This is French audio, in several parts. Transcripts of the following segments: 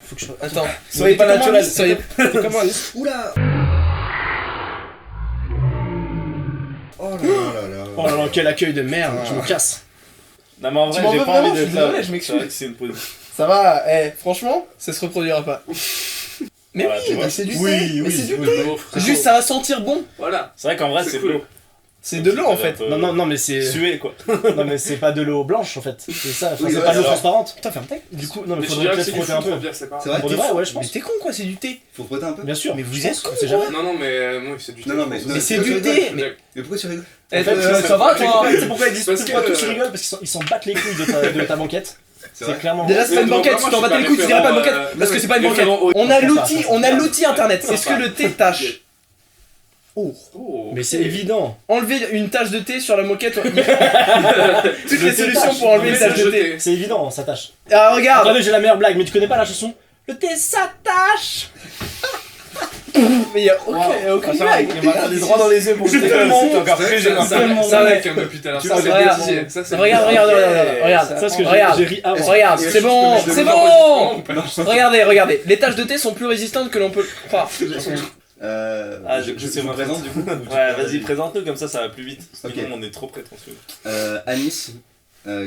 Faut que je... Attends, Soyez pas naturel. soyez... T'es comment Anis? Oula. Oh là là là Oh là là, quel accueil de merde, je me casse. Non mais en Tu vrai m'en j'ai veux pas vraiment, envie je de suis ça. désolé, je m'excuse. C'est vrai que c'est une pause. Ça va, franchement, ça se reproduira pas. Mais Voilà, tu oui, vois. mais c'est du thé. Oui, mais c'est du oui, thé. oui. C'est juste, ça va sentir bon. Voilà. C'est vrai qu'en vrai c'est de cool. l'eau. C'est de l'eau en fait. Non, mais c'est... Sué quoi. Non, mais c'est pas de l'eau blanche en fait. C'est ça, enfin, Oui, c'est ouais, pas de l'eau alors. transparente. Putain, ferme ta gueule. Du coup, non, mais Mais je faudrait dirais que peut-être c'est du frotter un filtre peu. bien, c'est pas. C'est vrai. Pour de vrai, ouais, je Mais pense. t'es con quoi, c'est du thé. Faut frotter un peu. Bien sûr. Mais vous Je êtes pense, con, on sait jamais. Non, non, mais moi, c'est du thé. Non, non, mais- Mais c'est tu du rigoles. thé. Mais Mais pourquoi tu rigoles? Eh, fait, ça va toi? C'est pourquoi ils disent Parce pourquoi que, tous rigolent, parce qu'ils s'en battent les couilles de ta banquette. C'est vrai. C'est clairement... Déjà c'est pas une banquette, si t'en battais les couilles, tu dirais pas une banquette parce que c'est pas une banquette. On a l'outil internet. Est-ce que le thé tâche? Oh. Oh. Mais c'est évident. Enlever une tache de thé sur la moquette. Toutes les solutions pour enlever une tache de thé. C'est évident, ça tâche. Ah regarde. Attendez, j'ai la meilleure blague, mais tu connais pas la chanson? Le thé, ça tâche. Mais y'a aucune blague. Il m'a regardé droit dans les yeux pour C'est tellement c'est encore plus gênant. ça va. Ça va depuis tout à l'heure. Tu Ça, vois, c'est regarde. bêtisier. Ça, c'est Regarde. Ça, ce que Regarde. j'ai ri avant. Regarde, c'est bon, Je- c'est je- bon. Regardez. Les taches de thé sont plus résistantes que l'on peut le croire. Ah, je sais vous ma présente du coup. Ouais, vas-y, présente-nous comme ça va plus vite. Sinon Ok. on est trop prétentieux. Anis,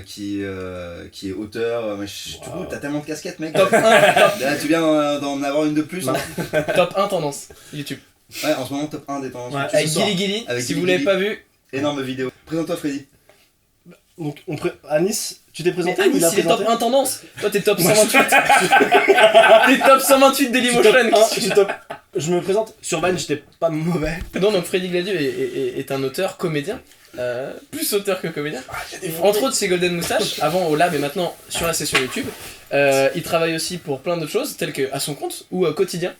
qui est auteur. Tu vois, t'as tellement de casquettes, mec. Top 1, Là, tu viens d'en avoir une de plus. Non. Hein. top 1 tendance YouTube. Ouais, en ce moment, top 1 des tendances. Ouais. YouTube. Avec Ce soir. Gilly Gilly, Avec si Gilly vous l'avez Gilly. pas vu. Énorme vidéo. Présente-toi, Freddy. Donc, Anis, tu t'es Mais présenté? Anis, il a il est top présenté 1 tendance. Toi, t'es top 128. T'es top 128 Je suis Dailymotion. top 1, je suis top. Je me présente. Sur Vine, j'étais pas mauvais. Non, donc Freddy Gladieux est un auteur, comédien. Plus auteur que comédien. Entre autres, c'est Golden Moustache, avant au Lab et maintenant sur la session YouTube. Il travaille aussi pour plein d'autres choses, telles que À son compte ou Quotidien,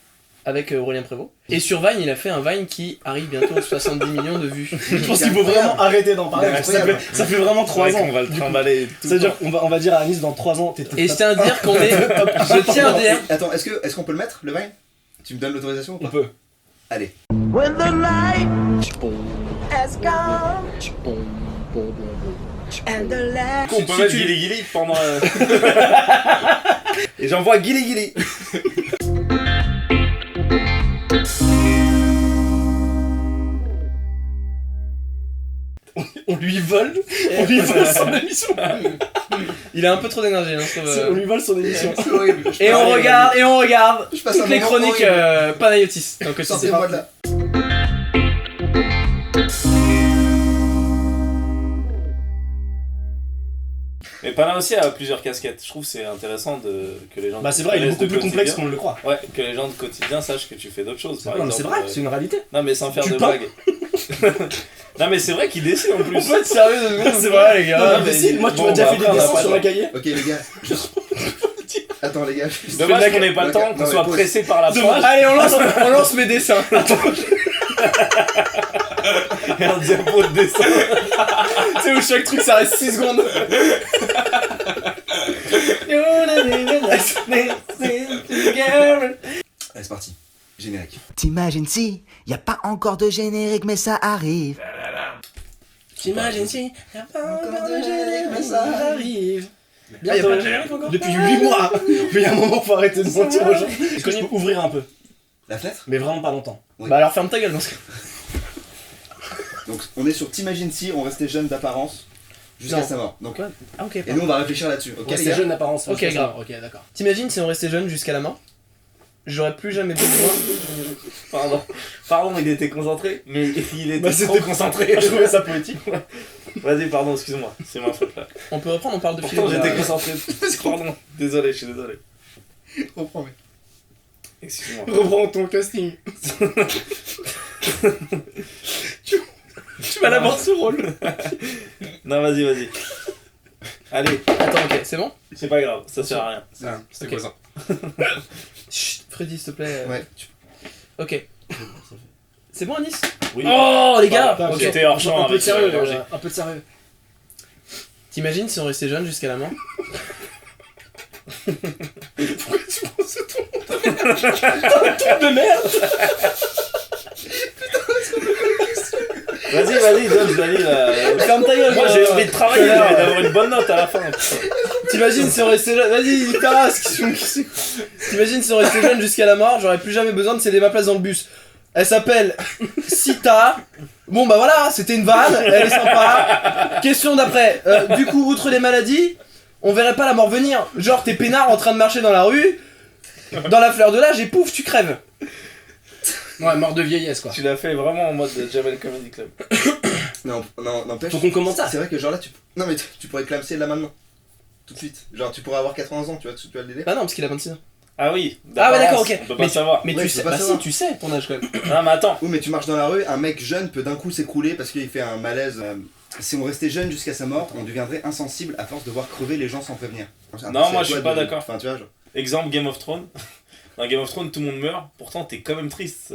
avec Aurélien Prévost. Et sur Vine, il a fait un Vine qui arrive bientôt aux 70 millions de vues. Je pense qu'il faut vraiment arrêter d'en parler. parce que ça fait vraiment 3 ans. On va le du coup. trimballer tout. C'est-à-dire, on va dire à Anis dans 3 ans, t'es Et je tiens à dire qu'on est. Je tiens à dire. Attends, est-ce qu'on peut le mettre, le Vine? Tu me donnes l'autorisation ou On pas? peut. Allez. When the light has gone and the light. On peut mettre Gilly Gilly pendant. Et j'envoie Gilly Gilly. On lui vole son émission. Il a un peu trop d'énergie, hein, je trouve. On lui vole son émission. C'est horrible. Et on regarde Je passe un toutes les moment chroniques horrible. Panayotis. Donc, c'est Sortez-moi de là. Mais Palin aussi a plusieurs casquettes. Je trouve que c'est intéressant que les gens. Bah, c'est vrai, il est beaucoup de plus complexe quotidien- qu'on ne le croit. Ouais, que les gens de quotidien sachent que tu fais d'autres choses. Par Non, mais c'est exemple, vrai, c'est une réalité. Non, mais sans faire Tu de peins blagues. Non, mais c'est vrai qu'il dessine en plus. On peut être sérieux 2 secondes, C'est vrai, les Non, gars. mais si, moi, tu bon, m'as déjà bah, fait des après, on a dessins pas sur le un cahier. Ok, les gars. Attends, les gars. Dommage qu'on n'ait pas le temps, Non, qu'on mais soit pause. pressé par la phrase. Allez, on lance mes dessins. Et un diapo de dessin. Tu sais où chaque truc ça reste 6 secondes. Allez, c'est parti. Générique. T'imagines si y a pas encore de générique mais ça arrive. T'imagines si y'a pas encore de générique, mais ça arrive. Ah, y a pas de générique encore depuis 8 mois. Mais il y a un moment, faut arrêter de mentir aux gens. Est-ce que je peux ouvrir un peu? La fenêtre? Mais vraiment pas longtemps. Oui. Bah alors ferme ta gueule dans ce cas. Donc, on est sur T'imagines si on restait jeune d'apparence jusqu'à Non. sa mort. Donc, Quoi Ah ok, et nous, on va réfléchir là-dessus. Ok, les C'est gars? jeune d'apparence. Ok, grave, ok, d'accord. T'imagines si on restait jeune jusqu'à la mort? J'aurais plus jamais besoin. Pardon, il était concentré, mais il était Bah, trop c'était concentré. Je trouvais ça poétique. Vas-y, pardon, excuse-moi, c'est ma faute là. On peut reprendre, on parle de Pourtant, philo. j'étais concentré. Pardon, désolé, je suis désolé. Reprends, mec. Excuse-moi. Reprends ton casting. Tu vas l'avoir ce rôle. Non, vas-y. Allez, Attends, ok, c'est bon? c'est pas grave, ça sert à rien. C'était quoi ça? Chut, Freddy, s'il te plaît. Ouais. Ok. C'est bon, Anis? Oui. Oh, les gars! Bah, Ok. j'étais hors champ Un peu de avec sérieux, danger. un peu de sérieux. T'imagines si on restait jeune jusqu'à la mort? De merde. Vas-y, Dodge, vas-y là. Ferme ta gueule! Moi j'ai envie de travailler, j'ai envie d'avoir une bonne note à la fin. T'imagines si on restait jeune? Vas-y, Taras, qui T'imagines si on restait jeune jusqu'à la mort, j'aurais plus jamais besoin de céder ma place dans le bus. Elle s'appelle Sita. Bon bah voilà, c'était une vanne, elle est sympa. Question d'après. Du coup, outre les maladies, on verrait pas la mort venir. Genre t'es peinard en train de marcher dans la rue, dans la fleur de l'âge et pouf, tu crèves. Ouais, mort de vieillesse quoi. Tu l'as fait vraiment en mode Jamel Comedy Club. Non, n'empêche. Faut qu'on commente ça. C'est vrai que genre là, non mais tu pourrais clamser là maintenant. Tout de suite. Genre tu pourrais avoir 80 ans, tu vois le délai. Bah non, parce qu'il a 26 ans. Ah oui, Ah ouais, d'accord, ok. On peut pas savoir. Mais Ouais, tu je sais, peux pas bah si, savoir. tu sais ton âge quand même. Non, mais attends. Oui, mais tu marches dans la rue, un mec jeune peut d'un coup s'écrouler parce qu'il fait un malaise. Si on restait jeune jusqu'à sa mort, on deviendrait insensible à force de voir crever les gens sans prévenir. Non, moi, je suis pas d'accord. Enfin, tu vois, genre. Exemple Game of Thrones. Dans Game of Thrones, tout le monde meurt, pourtant t'es quand même triste.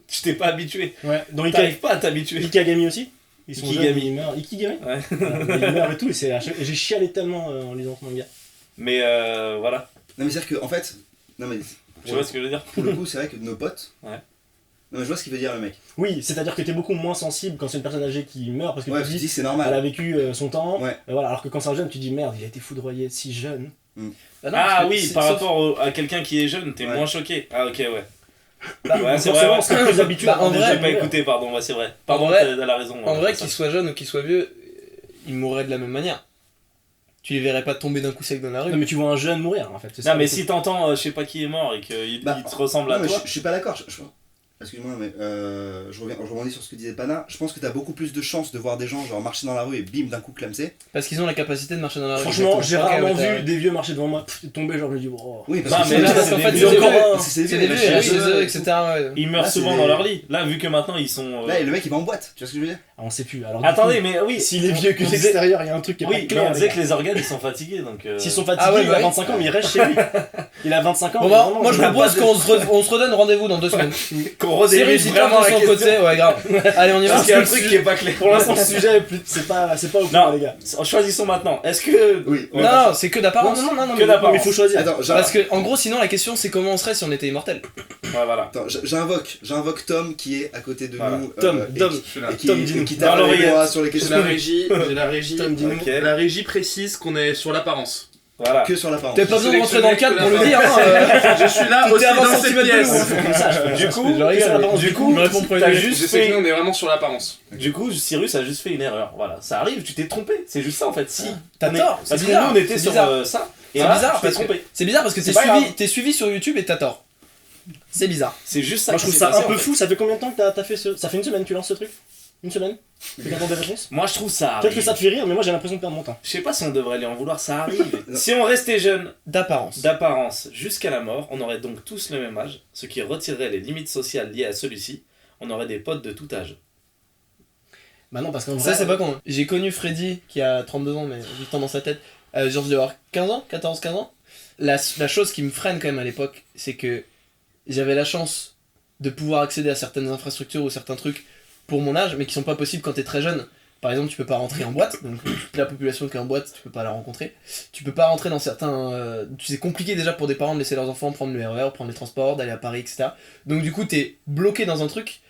Tu t'es pas habitué. Ouais, dans T'arrives pas à t'habituer. Ikigami aussi. Ils sont Ikigami. jeunes, ils meurent. Ikigami Ouais. Ils meurent et tout, et j'ai chialé tellement en lisant ce manga. Mais voilà, Non, mais c'est-à-dire que, en fait. Non, mais. tu vois ce que je veux dire. Pour le coup, c'est vrai que nos potes. Ouais. Non, mais je vois ce qu'il veut dire le mec. Oui, c'est-à-dire que t'es beaucoup moins sensible quand c'est une personne âgée qui meurt parce que Ouais, tu tu te te dis dis c'est elle a normal. vécu son temps. Ouais. Voilà, alors que quand c'est un jeune, tu te dis merde, il a été foudroyé si jeune. Bah non, parce Ah que oui, c'est- par sauf- rapport à quelqu'un qui est jeune, t'es Ouais. moins choqué. Ah ok, ouais. Bah, Ouais, c'est forcément, vrai, on serait plus habitué Bah, à en avoir des vrai, J'ai gens pas mourir. écouté, pardon, ouais, c'est vrai. Pardon, vrai- t'as la raison. En ouais, vrai, c'est qu'il ça. soit jeune ou qu'il soit vieux, il mourrait de la même manière. Tu les verrais pas tomber d'un coup sec dans la rue. Non, mais tu vois un jeune mourir en fait. c'est Non, ça, mais le si truc. t'entends je sais pas qui est mort et qu'il Bah, il te ressemble à Non, mais toi. je suis pas d'accord. Excuse-moi, mais je rebondis sur ce que disait Pana. Je pense que t'as beaucoup plus de chances de voir des gens genre marcher dans la rue et bim d'un coup clamser. Parce qu'ils ont la capacité de marcher dans la rue. Franchement, j'ai Exactement. rarement Ok, ouais, vu des vieux marcher devant moi, tomber, genre je me dis oh. Oui, Non, parce que mais là, parce c'est qu'en des fait, vieux c'est des encore. vieux. c'est C'est des vieux, il y a chez eux, etc. ouais. Ils meurent Là, souvent c'est dans des- leur lit. Là, vu que maintenant ils sont. Là, et le mec il va en boîte, tu vois ce que je veux dire? Ah, on sait plus. Alors, du Attendez, coup, mais oui. s'il est vieux que on disait- l'extérieur, il y a un truc qui est Oui, pas mais clair. on les disait gars. que les organes ils sont fatigués donc. S'ils sont fatigués, Ah ouais, il bah a oui. 25 ans, mais il reste chez lui. Il a 25 ans. Bon mais bah, vraiment, moi je il a propose pas de- on se redonne rendez-vous dans 2 semaines. Qu'on Cyrus redirige il vraiment tape de la son question. côté, ouais grave. Allez on y va. Parce qu'il y a un truc qui est pas clair. Pour l'instant, le sujet est plus. C'est pas au point, Non, les gars. choisissons maintenant. Est-ce que. Oui. Non, non, c'est que d'apparence. Non, Que d'apparence. mais il faut choisir. Attends, Parce que en gros sinon la question c'est comment on serait si on était immortel. Ouais, voilà. j'invoque Tom qui est à côté de Voilà. nous. Tom, et Tom, qui- Je suis là. et qui, Tom, et dis-nous. qui Dans tape l'oreillette. les doigts sur les J'ai questions. la régie, Tom, dis-nous. Ok. La régie précise qu'on est sur l'apparence. Voilà. Que sur l'apparence. T'as pas besoin de rentrer dans le cadre pour le dire hein. Je suis là Tout aussi est à 20 dans cette centimètres de pièce. nous. Du coup, Je rigole, mais du coup, je me réponds pour t'as les- juste Je sais que fait. nous on est vraiment sur l'apparence. Du coup, Cyrus a juste fait une erreur. Voilà, ça arrive, tu t'es trompé. C'est juste ça en fait. Si. T'as On est- tort, c'est Parce que bizarre, nous on était c'est sur bizarre. ça. Et C'est là, bizarre tu t'es parce que trompé. c'est bizarre parce que C'est pas grave. t'es suivi sur YouTube et t'as tort. C'est bizarre. C'est juste ça. Moi, je qui trouve s'est ça passé, un peu en fait. fou. Ça fait combien de temps que t'as fait ce. Ça fait une semaine que tu lances ce truc? Une semaine? Tu attends des réponses? Moi je trouve ça. Peut-être que arrive. ça te fait rire, mais moi j'ai l'impression de perdre mon temps. Je sais pas si on devrait lui en vouloir, ça arrive. Si on restait jeune, D'apparence. d'apparence, jusqu'à la mort, on aurait donc tous le même âge, ce qui retirerait les limites sociales liées à celui-ci. On aurait des potes de tout âge. Bah non, parce qu'en vrai. Ça c'est pas con. J'ai connu Freddy qui a 32 ans mais 8 ans dans sa tête. Genre je devais avoir 15 ans, 14-15 ans. La chose qui me freine quand même à l'époque, c'est que j'avais la chance de pouvoir accéder à certaines infrastructures ou certains trucs pour mon âge, mais qui sont pas possibles quand t'es très jeune. Par exemple, tu peux pas rentrer en boîte, donc toute la population qui est en boîte, tu peux pas la rencontrer. Tu peux pas rentrer dans certains... c'est compliqué déjà pour des parents de laisser leurs enfants prendre le RER, prendre les transports, d'aller à Paris, etc. Donc du coup, t'es bloqué dans un truc,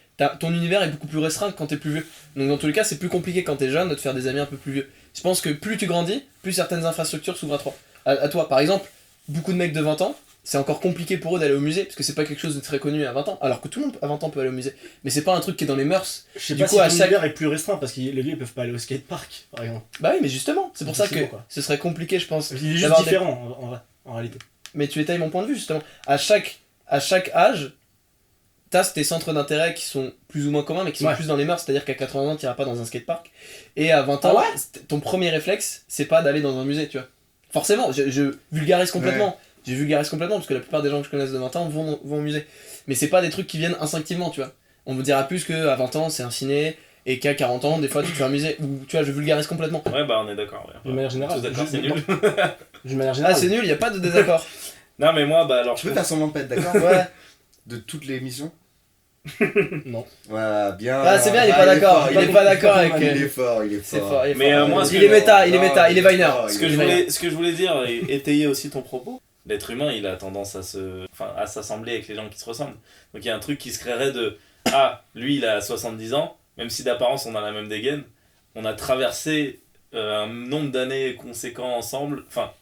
ton univers est beaucoup plus restreint quand t'es plus vieux. Donc dans tous les cas, c'est plus compliqué quand t'es jeune de te faire des amis un peu plus vieux. Je pense que plus tu grandis, plus certaines infrastructures s'ouvrent à toi. Par exemple, beaucoup de mecs de 20 ans, c'est encore compliqué pour eux d'aller au musée, parce que c'est pas quelque chose de très connu à 20 ans, alors que tout le monde à 20 ans peut aller au musée. Mais c'est pas un truc qui est dans les mœurs. Je sais Du pas coup, si à ton chaque- univers est plus restreint parce que les vieux ils peuvent pas aller au skatepark, par exemple. Bah oui, mais justement, c'est pour ça que Effectivement, quoi. ce serait compliqué, je pense. Il est juste d'avoir des- différent en vrai, en réalité. Mais tu étayes mon point de vue, justement. À chaque âge, t'as tes centres d'intérêt qui sont plus ou moins communs, mais qui sont Ouais. plus dans les mœurs. C'est-à-dire qu'à 80 ans, t'iras pas dans un skatepark. Et à 20 ans, Ah ouais ton premier réflexe, c'est pas d'aller dans un musée, tu vois. Forcément, je vulgarise complètement. Je vulgarise complètement, parce que la plupart des gens que je connaisse de 20 ans vont au musée. Mais c'est pas des trucs qui viennent instinctivement, tu vois. On me dira plus qu'à 20 ans, c'est un ciné, et qu'à 40 ans, des fois, tu te fais un musée. Ou, tu vois, je vulgarise complètement. Ouais, bah on est d'accord. Ouais. D'une manière générale. Tous d'accord, c'est Juste- nul. D'une manière Ah, générale. c'est nul, y a pas de désaccord. Non, mais moi, bah alors. Tu peux faire semblant de pas être d'accord Ouais. de toutes les émissions? Non. Voilà, bien. Ah, c'est bien, il est pas d'accord. fort, Il est pas d'accord avec. Il est fort, il est C'est fort. fort, il est Mais, fort. moi, ce il que- est méta, il est Non, méta, il est Viner. fort, Ce il que, est je fort. voulais dire et étayer aussi ton propos, l'être humain il a tendance à s'assembler avec les gens qui se ressemblent. Donc il y a un truc qui se créerait de ah, lui il a 70 ans, même si d'apparence on a la même dégaine, on a traversé un nombre d'années conséquent ensemble, enfin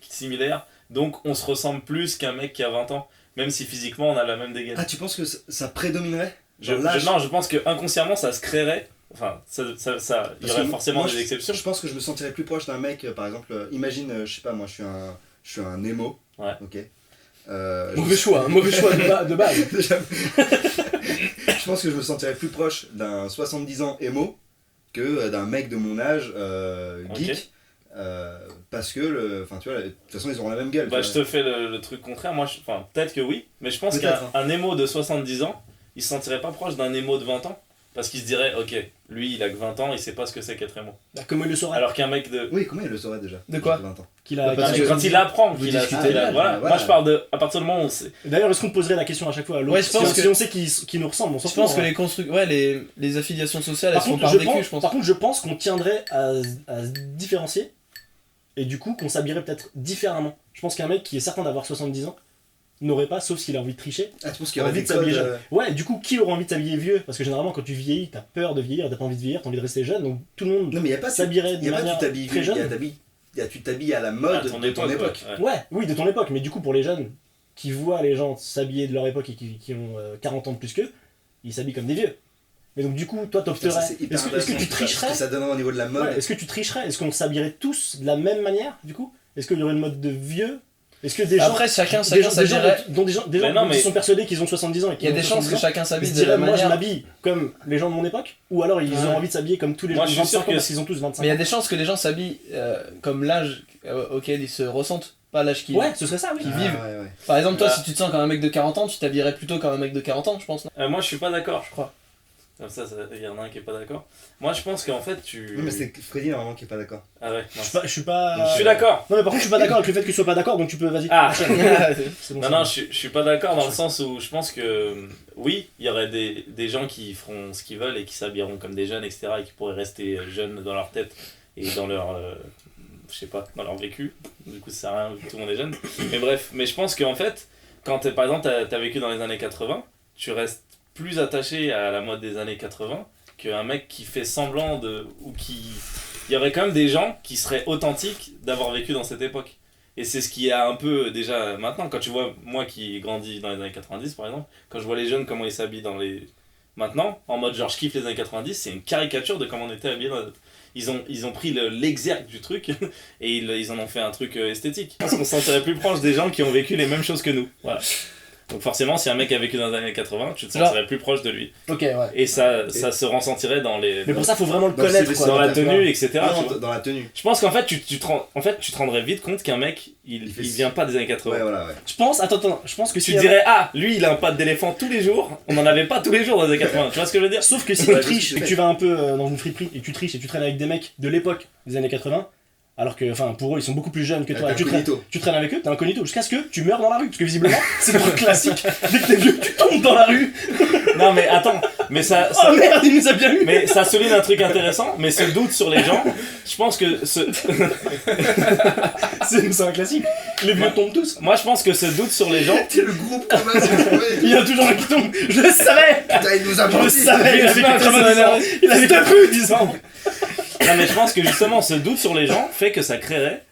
similaires, Donc on se ressemble plus qu'un mec qui a 20 ans. Même si physiquement on a la même dégaine. Ah, tu penses que ça prédominerait? Non, je pense que inconsciemment ça se créerait. Enfin, il y Parce aurait que forcément moi, des exceptions. Je pense que je me sentirais plus proche d'un mec, par exemple, imagine, je sais pas, moi je suis un émo. Ouais. Ok. Mauvais choix de base. Déjà, je pense que je me sentirais plus proche d'un 70 ans émo que d'un mec de mon âge geek. Ok. Parce que, enfin tu vois, de toute façon ils auront la même gueule. Bah, tu je vois. te fais le truc contraire. Moi, enfin, peut-être que oui, mais je pense Peut-être, qu'un émo de 70 ans, il se sentirait pas proche d'un émo de 20 ans. Parce qu'il se dirait, ok, lui il a que 20 ans, il sait pas ce que c'est qu'être émo. Bah, comment il le saurait? Alors qu'un mec de. Oui, comment il le saurait déjà? De quoi? 20 ans. Qu'il a. Parce qu'il a- que- Quand il apprend vous qu'il a. discutez qu'il a- là, voilà. voilà. Moi je parle de. À partir du moment où c'est. D'ailleurs, est-ce qu'on poserait la question à chaque fois à l'autre? Ouais, je pense si que- on sait qu'il nous ressemble, on s'en Je fout. pense que hein. les affiliations sociales, elles Par sont contre, par vécu, je pense. par contre, je pense qu'on tiendrait à se différencier et du coup qu'on s'habillerait peut-être différemment. Je pense qu'un mec qui est certain d'avoir 70 ans n'aurait pas, sauf s'il a envie de tricher, Ah, tu penses qu'il y aurait envie des de s'habiller codes jeune. Ouais, du coup, qui aurait envie de s'habiller vieux? Parce que généralement, quand tu vieillis, t'as peur de vieillir, t'as pas envie de vieillir, t'as envie de rester jeune, donc tout le monde Non, mais il n'y a pas s'habillerait il de y a pas manière tu t'habilles très vieux, jeune. tu t'habilles à la à mode de ton époque. ouais. Ouais, oui, de ton époque, mais du coup, pour les jeunes qui voient les gens s'habiller de leur époque et qui ont 40 ans de plus qu'eux, ils s'habillent comme des vieux. Mais donc, du coup, toi, Putain, t'opterais. c'est hyper Est-ce que tu intéressant, ce tricherais? que ça donnerait au niveau de la mode. Ouais, est-ce que tu tricherais? Est-ce qu'on s'habillerait tous de la même manière, du coup? Est-ce qu'il y aurait une mode de vieux? Est-ce que des gens. Après, chacun des gens s'habillerait. dont des gens Mais non, qui mais- sont persuadés qu'ils ont 70 ans et Il y a qu'ils des ont chances que 70 ans, chacun ils se s'habille de diraient, la moi je manière. m'habille comme les gens de mon époque, ou alors ils ont Ouais. envie de s'habiller comme tous les Moi, gens de je suis sûr 25 ans que- parce qu'ils ont tous 25 Mais il y a ans. des chances que les gens s'habillent comme l'âge auquel ils se ressentent, pas l'âge qu'ils Ouais, ce serait ça, oui. qui Ah, vivent. ouais, ouais. Par exemple, toi, Bah. si tu te sens comme un mec de 40 ans, tu t'habillerais plutôt comme un mec de 40 ans, je pense. Non Moi je suis pas d'accord. Je crois. Comme ça, il y en a un qui est pas d'accord. Moi je pense qu'en fait tu. Non, mais c'est Freddy normalement qui est pas d'accord. Ah ouais, Je suis pas. Je suis d'accord. Non, mais par contre, je suis pas d'accord avec le fait que tu sois pas d'accord, donc tu peux, vas-y. Ah. enchaîne. C'est bon, Non, c'est non, bon. je suis pas d'accord dans le sens où je pense que oui, il y aurait des gens qui feront ce qu'ils veulent et qui s'habilleront comme des jeunes, etc. et qui pourraient rester jeunes dans leur tête et dans leur. Je sais pas, dans leur vécu. Du coup, ça sert à rien vu que tout le monde est jeune. Mais bref, mais je pense qu'en fait, quand par exemple t'as vécu dans les années 80, tu restes plus attaché à la mode des années 80 qu'un mec qui fait semblant de. Ou qui. Il y aurait quand même des gens qui seraient authentiques d'avoir vécu dans cette époque. Et c'est ce qui est un peu déjà maintenant. Quand tu vois, moi qui grandis dans les années 90 par exemple, quand je vois les jeunes comment ils s'habillent dans les. Maintenant, en mode genre je kiffe les années 90, c'est une caricature de comment on était habillés. Ils ont pris l'exergue du truc et ils en ont fait un truc esthétique. Parce qu'on se sentirait plus proche des gens qui ont vécu les mêmes choses que nous. Voilà. Donc forcément, si un mec a vécu dans les années 80, tu te Genre- sentirais plus proche de lui. Ok, ouais. Et ça se ressentirait dans les. Mais pour ça, faut vraiment le Dans le connaître, CV, quoi. dans la dans tenue, etc. Ah, tu non, vois. dans la tenue. Je pense qu'en fait, tu te rendrais vite compte qu'un mec, il Il fait- vient pas des années 80. Ouais, voilà, ouais. Je pense, attends, je pense que Tu si. te dirais, ah, lui il a un pâte d'éléphant tous les jours, on en avait pas tous les jours dans les années 80, tu vois ce que je veux dire? Sauf que si Ouais, tu je triches sais, et que tu vas un peu dans une friperie et que tu triches et tu traînes avec des mecs de l'époque des années 80, alors que, enfin, pour eux, ils sont beaucoup plus jeunes que toi. T'es Et incognito. tu traînes avec eux, t'es incognito jusqu'à ce que tu meurs dans la rue. Parce que visiblement, c'est le truc classique. Dès que t'es vieux, tu tombes dans la rue. Non mais attends, mais ça, Oh merde, il nous a bien eu. mais ça souligne un truc intéressant, mais ce doute sur les gens, je pense que C'est un classique. Les vieux Ouais. tombent tous. moi je pense que ce doute sur les gens, T'es le groupe commun, c'est trouvé. Il y en a toujours un qui tombe. Je le savais. Putain, il nous a Je le menti. savais. Il avait J'espère que ça 90 va ans. Il avait plus 10 ans. non mais je pense que justement ce doute sur les gens fait que ça créerait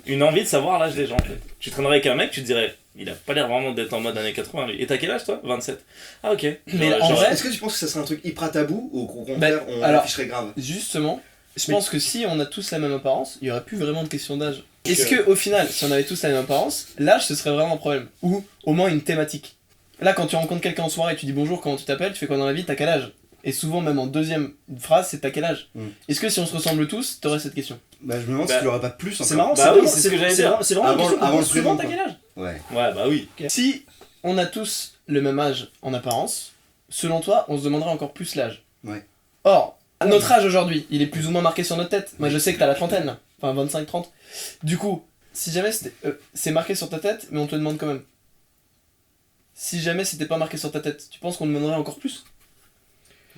une envie de savoir l'âge des gens. En fait. Tu traînerais avec un mec, tu te dirais, il a pas l'air vraiment d'être en mode années 80 lui. Et t'as quel âge toi? 27. Ah ok. Mais Genre, en vrai- Est-ce que tu penses que ça serait un truc hyper tabou ou au contraire Ben, on alors- afficherait grave? Justement, je pense que si on a tous la même apparence, il y aurait plus vraiment de question d'âge. Est-ce Que- que au final, si on avait tous la même apparence, l'âge ce serait vraiment un problème? Ou au moins une thématique. Là, quand tu rencontres quelqu'un en soirée, tu dis bonjour, comment tu t'appelles, tu fais quoi dans la vie, t'as quel âge? Et souvent, même en deuxième phrase, c'est t'as quel âge? Mm. Est-ce que si on se ressemble tous, t'aurais cette question? Bah, je me demande Bah, si tu l'aurais pas plus C'est encore. marrant, Bah oui, vraiment- c'est ce que j'allais dire. C'est vraiment une Avant- question avant qu'on le pose souvent, prénom, t'as quel âge? Ouais. Ouais bah oui. Si on a tous le même âge en apparence, selon toi, on se demanderait encore plus l'âge. Ouais. Or, notre âge aujourd'hui, il est plus ou moins marqué sur notre tête. Moi, je sais que t'as la trentaine, là. Enfin, 25-30. Du coup, si jamais c'est marqué sur ta tête, mais on te le demande quand même. Si jamais c'était pas marqué sur ta tête, tu penses qu'on demanderait encore plus?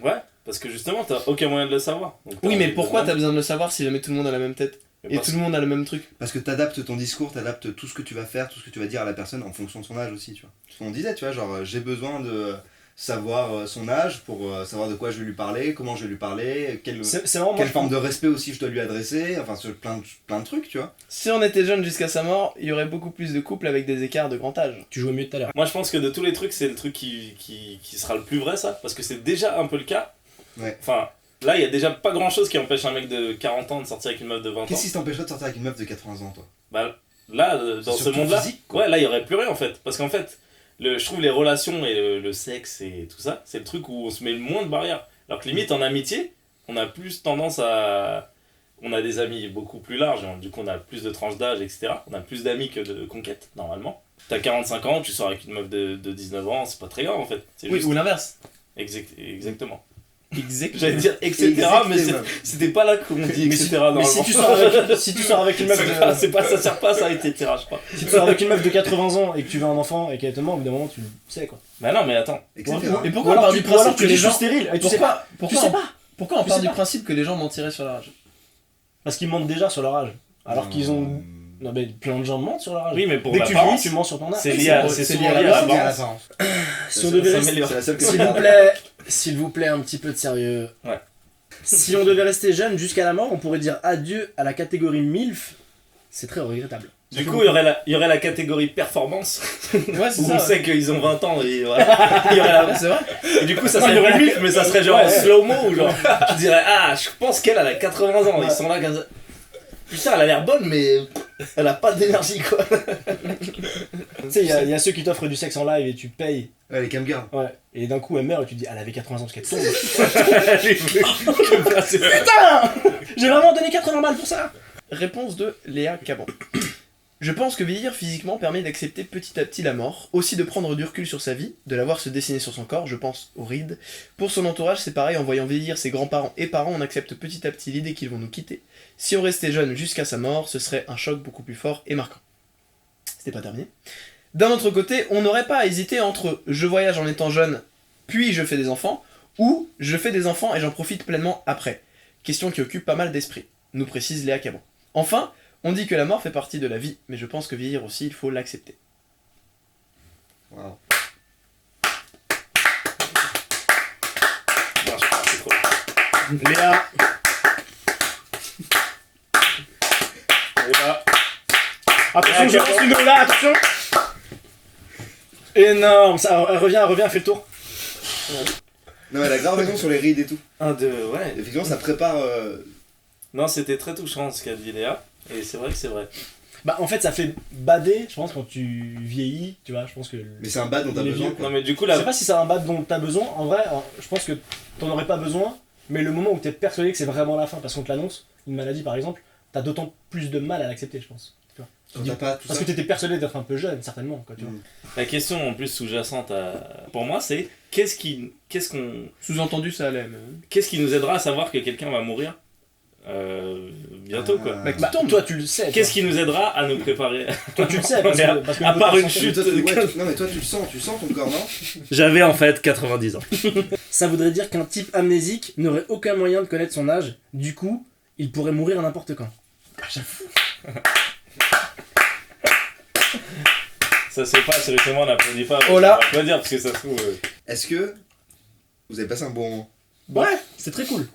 Ouais, parce que justement t'as aucun moyen de le savoir. Donc, Oui, t'as mais envie de pourquoi t'as demander. besoin de le savoir si jamais tout le monde a la même tête? Mais Et parce- tout le monde a le même truc? Parce que t'adaptes ton discours, t'adaptes tout ce que tu vas faire, tout ce que tu vas dire à la personne en fonction de son âge aussi, tu vois. Ce qu'on disait, tu vois, genre j'ai besoin de... savoir son âge, pour savoir de quoi je vais lui parler, comment je vais lui parler, C'est vraiment moi, quelle forme de respect aussi je dois lui adresser, enfin sur plein de trucs, tu vois. Si on était jeune jusqu'à sa mort, il y aurait beaucoup plus de couples avec des écarts de grand âge. Tu jouais mieux tout à l'heure. Moi, je pense que de tous les trucs, c'est le truc qui sera le plus vrai, ça. Parce que c'est déjà un peu le cas. Ouais. Enfin, là, il y a déjà pas grand chose qui empêche un mec de 40 ans de sortir avec une meuf de 20 ans. Qu'est-ce qui t'empêcherait de sortir avec une meuf de 80 ans, toi? Bah, là, dans ce surtout monde-là, physique, quoi. ouais, là, il y aurait plus rien en fait. Parce qu'en fait, je trouve les relations et le sexe et tout ça, c'est le truc où on se met le moins de barrières. Alors que limite, en amitié, on a plus tendance à. On a des amis beaucoup plus larges, et du coup, on a plus de tranches d'âge, etc. On a plus d'amis que de conquêtes, normalement. T'as 45 ans, tu sors avec une meuf de 19 ans, c'est pas très grave en fait. C'est Oui, juste- ou l'inverse. Exactement. Exactement. J'allais dire etc., mais c'était pas là qu'on dit Mais etc. si, normalement. mais si tu sors avec une meuf Ça sert pas ça, etc. je crois. si tu sors avec une meuf de 80 ans et que tu veux un enfant et qu'elle te ment, au bout d'un moment tu le sais quoi. Bah non, mais attends. Etc. Et Ou pourquoi on alors part tu du principe que les es gens... stérile et tu sais pas. Pourquoi Tu sais pas. Pourquoi on Tu part sais du pas. principe que les gens mentiraient sur leur âge? Parce qu'ils mentent déjà sur leur âge. Alors qu'ils ont. Non mais plein de gens mentent sur leur âge. Oui, mais pour Dès que tu l'apparence, vieillis, tu mens sur ton âge. c'est Oui, lié à vrai. c'est lié souvent à lié la à base. l'apparence. Si on devait Ça rester- s'améliore. C'est la seule que S'il vous plaît, un petit peu de sérieux. Ouais. Si on devait rester jeune jusqu'à la mort, on pourrait dire adieu à la catégorie MILF. C'est très regrettable. Du coup, il y aurait la catégorie performance, Ouais, c'est où ça. on sait qu'ils ont 20 ans et voilà. Il y aurait Ouais, c'est vrai. Et du coup, ça serait le MILF, mais ça serait genre en Ouais. slow-mo ou genre. Tu dirais, ah, je pense qu'elle a 80 ans, ils Ouais. sont là comme ça. Putain, elle a l'air bonne, mais elle a pas d'énergie quoi. Tu sais, il y a ceux qui t'offrent du sexe en live et tu payes. Ouais, les camgirls. Ouais. Et d'un coup, elle meurt et tu te dis, elle avait 80 ans parce qu'elle tombe. J'ai vraiment donné 80 balles pour ça. Réponse de Léa Caban. Je pense que vieillir physiquement permet d'accepter petit à petit la mort, aussi de prendre du recul sur sa vie, de la voir se dessiner sur son corps, je pense aux rides. Pour son entourage, c'est pareil, en voyant vieillir ses grands-parents et parents, on accepte petit à petit l'idée qu'ils vont nous quitter. Si on restait jeune jusqu'à sa mort, ce serait un choc beaucoup plus fort et marquant. C'était pas terminé. D'un autre côté, on n'aurait pas à hésiter entre je voyage en étant jeune, puis je fais des enfants, ou je fais des enfants et j'en profite pleinement après. Question qui occupe pas mal d'esprit, nous précise Léa Caban. Enfin, on dit que la mort fait partie de la vie, mais je pense que vieillir aussi, il faut l'accepter. Wow. Non, je crois que c'est trop. Léa. Et là, Attention, je lance une là, attention. Énorme, ça, elle revient, elle fait le tour. Non, elle a grave raison sur les rides et tout. ouais. Effectivement, ça prépare. Non, c'était très touchant ce qu'a dit Léa, et c'est vrai que c'est vrai. Bah en fait ça fait bader, je pense, quand tu vieillis, tu vois, je pense que... Mais c'est un bad dont t'as Les besoin, vieux, quoi. Non, mais du coup, Je là. sais pas si c'est un bad dont t'as besoin, en vrai, je pense que t'en aurais pas besoin, mais le moment où t'es persuadé que c'est vraiment la fin, parce qu'on te l'annonce, une maladie par exemple, t'as d'autant plus de mal à l'accepter, je pense. Tu vois. Quand t'as pas tout Parce ça. que t'étais persuadé d'être un peu jeune, certainement, quoi, tu vois. La question en plus sous-jacente pour moi, c'est qu'est-ce qui Sous-entendu, ça allait, mais... nous aidera à savoir que quelqu'un va mourir bientôt quoi. Bah, Bah, toi tu le sais. Qu'est-ce qui nous aidera à nous préparer? Toi tu le sais, parce Merde. que... Parce que À part une Mais chute. toi, non, mais toi, tu le sens ton corps, non? J'avais en fait 90 ans. Ça voudrait dire qu'un type amnésique n'aurait aucun moyen de connaître son âge, du coup, il pourrait mourir à n'importe quand. Ça se fait pas, sérieusement, on n'applaudit pas. Oh là. On va applaudir parce que ça se trouve. Est-ce que vous avez passé un bon moment? Ouais, c'est très cool.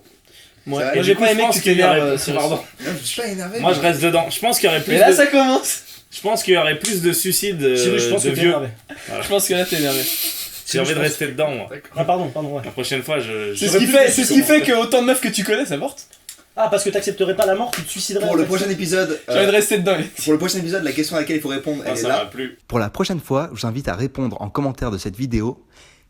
Moi, Ça va, moi, et j'ai du coup, pas je aimé pense que tu qu'il y aurait- t'énerves, Cyrus. Pardon. Non, je suis pas énervé. Moi je reste dedans. Je pense qu'il y aurait plus Mais là, de... ça commence. Je pense qu'il y aurait plus de suicides Cyrus, je pense de que t'es vieux. énervé. Je pense que là, t'es énervé. J'ai envie de rester dedans moi. Ah pardon, ouais. La prochaine fois je... C'est ce qui fait que autant de meufs que tu connais, ça morte. Ah, parce que t'accepterais pas la mort, tu te suiciderais. Pour en le fait. prochain épisode, J'ai envie de rester dedans. pour le prochain épisode, la question à laquelle il faut répondre, Ah, elle est ça m'a là. plu. Pour la prochaine fois, je vous invite à répondre en commentaire de cette vidéo.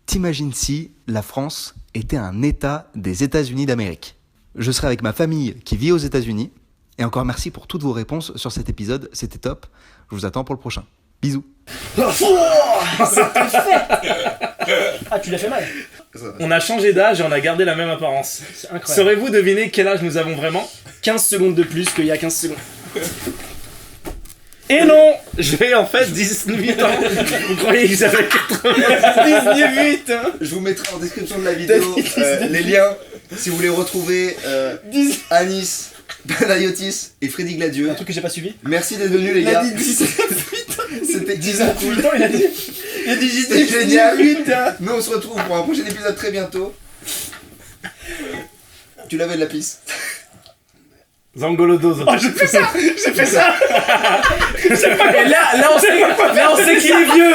T'imagines si la France était un État des États-Unis d'Amérique? Je serai avec ma famille qui vit aux États-Unis. Et encore merci pour toutes vos réponses sur cet épisode, c'était top. Je vous attends pour le prochain. Bisous. Ah, tu l'as fait mal. On a changé d'âge et on a gardé la même apparence. C'est incroyable. Saurez-vous deviner quel âge nous avons vraiment? 15 secondes de plus qu'il y a 15 secondes. Et non, j'ai en fait 18 ans. Vous croyez que j'avais 18, hein. Je vous mettrai en description de la vidéo les liens si vous voulez retrouver Anis, Panayotis et Freddy Gladieux. Un truc que j'ai pas suivi. Merci d'être venus les Il a gars. dit 17. C'était 10 ans cool. Putain, il a dit. Il y a des C'est génial. Nous on se retrouve pour un prochain épisode très bientôt. Tu l'avais de la pisse. Zangolodozo. Oh, j'ai fait ça. Et là on sait qu'il est vieux.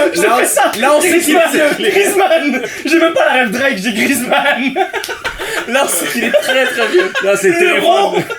Là on sait qu'il est vieux. Griezmann. J'ai même pas la rêve Drake, j'ai Griezmann. Là on sait qu'il est très très vieux. Là, c'est L'euro. téléphone.